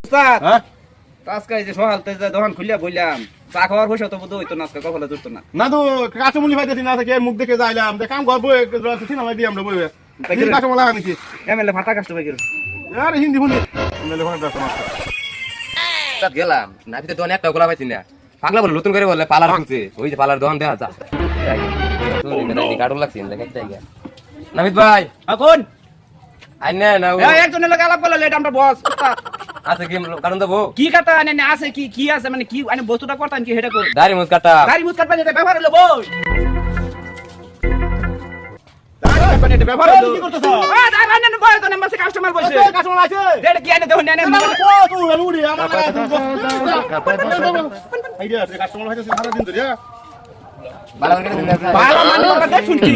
উস্তাদ হ্যাঁ আজকে এই যে সকালতে যে দোকান খুলিয়া বললাম চা খাওয়ার পয়সা তো বুঝো হইতো না আজকে কখনো জুটতো না না তো কাঁচামুলি ভাইতেছি না থেকে মুখ দেখে যাইলাম কাম করবো সিনেমা দিয়ে আমরা বইবে কাঁচামলা আনিছি এমএলএ ফাটা কাস্টমার গেল আর হিন্দি শুনি মেলে ফোনে ব্যস্ত মাস্টার তাত গেলাম নাবিতে দোকানে একটা গোলা পাইছি না পাগলা বলে নতুন করে বলে পালার খুঁজছে ওই যে পালার দোকান দেখা যা কার্টুন লাগছে নামিত ভাই এখন আই না না একজনের লোক আলাপ করলে এটা আমরা বস আছে কি কারণ দেবো কি কাটা আনে আছে কি কি আছে মানে কি মানে বস্তুটা করতাম কি হেটা করে দাড়ি মুছ কাটা গাড়ি মুজ কাটবা এটা ব্যবহার হলো বই এটা ব্যবহার হলো কি করতেছ দাঁড়া না বই তো নেমে কাস্টমার বলছে কাঁচামলা আছে এটা কি আনে দেখুন না তুই উড়ি আমার আইডিয়া আছে কাস্টমার ভাইতেছি সারা দিন ধরে বালা করে দিন বালা মানে ওটা দেখ শুনকি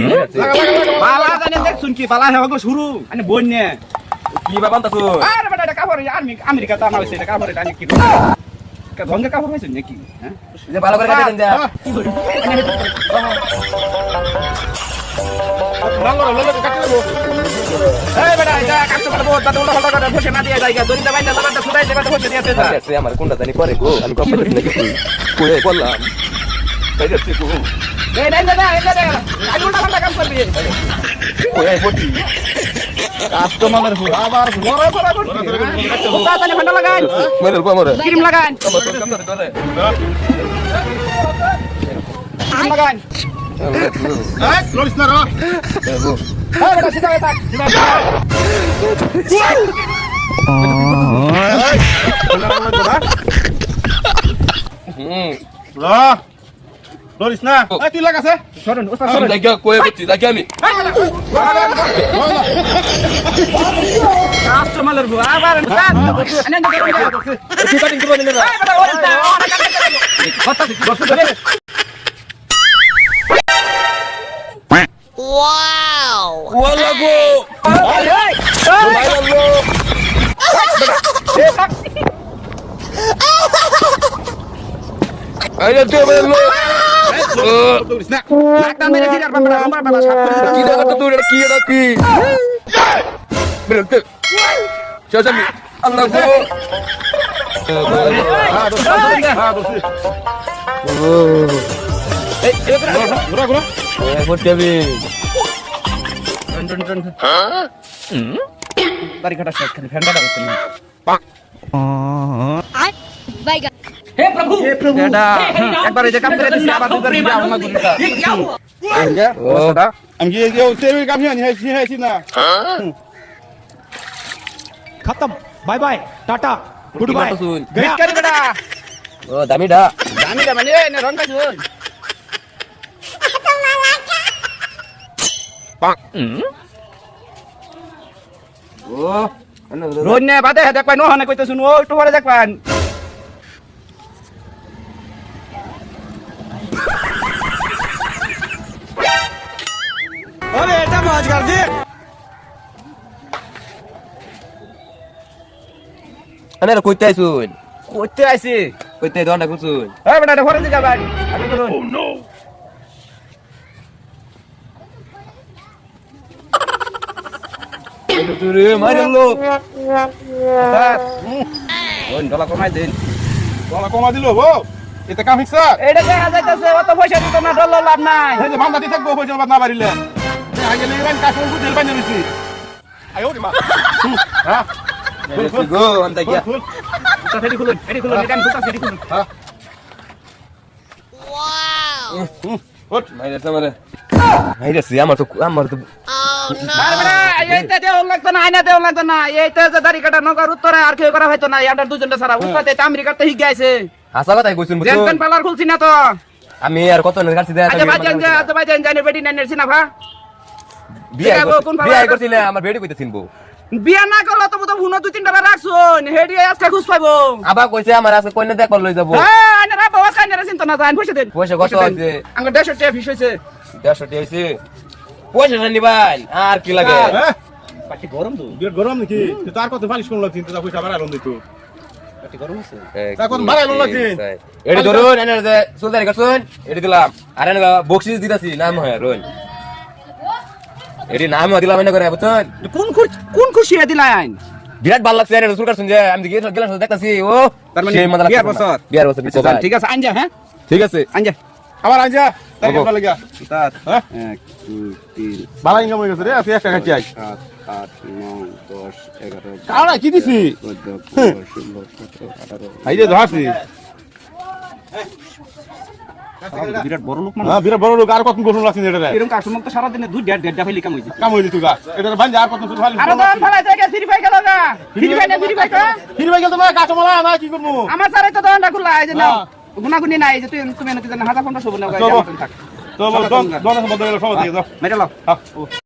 বালা জানে দেখ শুনকি বালা হবে শুরু মানে বই নে কি বাবা তা তুই আরে বেটা এটা কাপড় আর্মি আমেরিকা তো আমার হইছে এটা কাপড় এটা কি কা ভঙ্গে কাপড় হইছে নাকি হ্যাঁ যে বালা করে কাটে দেন যা লাঙ্গর কাটতে দেবো এই বেটা এটা কাস্টমার বহুত দাদা উল্টা পাল্টা করে বসে না দিয়ে জায়গা দড়িটা বাইন্দা লাগাটা সুদাই দেবা বসে দিয়েছে যা সে আমার কোনটা জানি করে গো আমি কম করতে নাকি কই বললাম তাই যাচ্ছে গো এই নাই দাদা এটা দে আমি উল্টা পাল্টা কাম করবি কই বটি কাস্টমারের হো আবার বড় বড় করবি ওটা তানে ফান্ডা লাগান মেরে গো মরে ক্রিম লাগান আমার কাম করে ধরে ক্রিম লাগান এই লরিস না রে এই বেটা সিধা থাক সিধা লরিস না এই তুই লাগাছে সরুন ওস্তাদ আমি সরুন লাগা কই বটি লাগা আমি কাস্টমারের হো আবার ওস্তাদ আনে না কি কাটিং করব দিন না এই বেটা ওরে না কথা কি বসে ধরে ওয়ালা গো বাইরে লো আরে তুই বাইরে লো লরিস না একটা মেরে দিলার বাবা আমার বাবা সাপ করে কি দেখা তো তুই কি এটা কি বেরতে চাচামি আল্লাহ গো এই ঘোরা ঘোরা বটবি দাড়ি কাটা শেষ খালি ফ্যানটা লাগাইছে না हे प्रभु এটা একবার এই যে কাম করে দিছি আবার দুবার দিয়া আমার গুলিটা ये क्या हुआ ওস্তাদ আমি কি এই সেমি কাম হিয়ানি হাইছি না खत्म bye bye tata good bye শুন গিট করে বেটা ও দামিডা আমি দা মানে না রং কাজ ও রোজ নে বাদে দেখ পাই নহনে কইতে শুন ও একটু পরে দেখ পান अरे এটা মাছ कर दे আরে কইতে আইছুন কইতে আইছি কইতে দন্ডা কুছুন এই বেটা এটা পরে দিগা ভাই আগে করুন ও নো তুই মাইরে লো ওই ডলা কমাই দেন গলা কমা দিল গো এতে কাম হিসা এইটা দেখা যাইতাছে অত পয়সা দিত না ডল লাভ নাই এই যে বান্দাতি থাকবো পয়সা বাদ না বাড়িলে আগে নেই কাশন কো দিল বানিয়ে নিছি আয় ওরে মা হ্যাঁ গো আন্তা গিয়া ফেডি খুলুন এটা আমি খুলতাছি ফেডি খুলুন হ্যাঁ ওঠ মাইরে সামরে মাইরে সি আমার তো আরে বেটা এইটা দেও লাগতো না আইনা দেও লাগতো না এইটা যে দাড়ি কাটা নগর উত্তরে আর কেউ করা হয়তো না ইয়ার দুজনটা ছাড়া উস্তাদ এটা আমেরিকার তো হিগে আইছে হাসা কথা কইছুন জেনপেন পার্লার খুলছি না তো আমি আর কত না কাটছি আচ্ছা ভাইজান জানে বেটি নানের সিনা ভা বিয়া করছিলে আমার বেডি কইতে চিনবো বিয়া না করলে তো তো হুনো দুই তিনটা রাখছুন হেডি আজকে খুশ পাইবো আবা কইছে আমার আছে কইনা দেখ লই যাব হ্যাঁ আইনা রা বাবা কাইনা চিন্তা না জান পয়সা দেন পয়সা কত হইছে আঙ্গ 150 টাকা ফিস হইছে 150 টাকা হইছে পয়সা নিবাই আর কি লাগে হ্যাঁ পাটি গরম তো বিয়ের গরম নাকি তুই তার কত পালিশ কোন লাগছিস তুই পয়সা বাড়াই লন দিতু পাটি গরম আছে তা কোন বাড়াই লন লাগছিস এডি ধরুন এনে যে সুলতানি করছুন এডি দিলাম আর এনে বকশিস দিতাছি নাম হয় রোন এডি নাম দিলাম এনে করে বুঝছেন কোন খুশি দিলাইন বিরাট ভালো লাগছে রসুল কাটছেন যে আমি গেলাম দেখতাছি ও তার মানে সেই মজা লাগছে বিয়ার বছর? বিয়ার বছর আচ্ছা, চল, ঠিক আছে আনজা হ্যাঁ ঠিক আছে আনজা আবার আইজা তাই বাবু। কেমন লাগিয়া তার হ্যাঁ 1 2 3 ভালো ইনকাম হয়ে গেছে রে তুই একটা খাচ্ছি আই 7 8 9 10 11 কারা কি দিছি 14 15 16 17 18 এই যে ধরছি বিরাট বড় লোক মানুষ হ্যাঁ বিরাট বড় লোক আর কত গোসল আছে এটা রে এরকম কাস্টমার তো সারা দিনে 2.5 ফাইলি কাম হইছে কাম হইলি তুই গা এটা ভাই আর কত তুই খালি আরে দন ফালাই থেকে ফ্রি ফাই গেল গা ফ্রি ফাই না ফ্রি ফাই কা ফিরে ভাই গেল তো না কাঁচামালা না কি করবো আমার সারে তো দনটা খুলা এই যে নাও হ্যাঁ। গুনাগুনি নাই যে তুমি এনে জানা 1500 বনাও চলো। থাক তো দোন বন্ধ গেল সব দিকে যাও মেরে লাও হ্যাঁ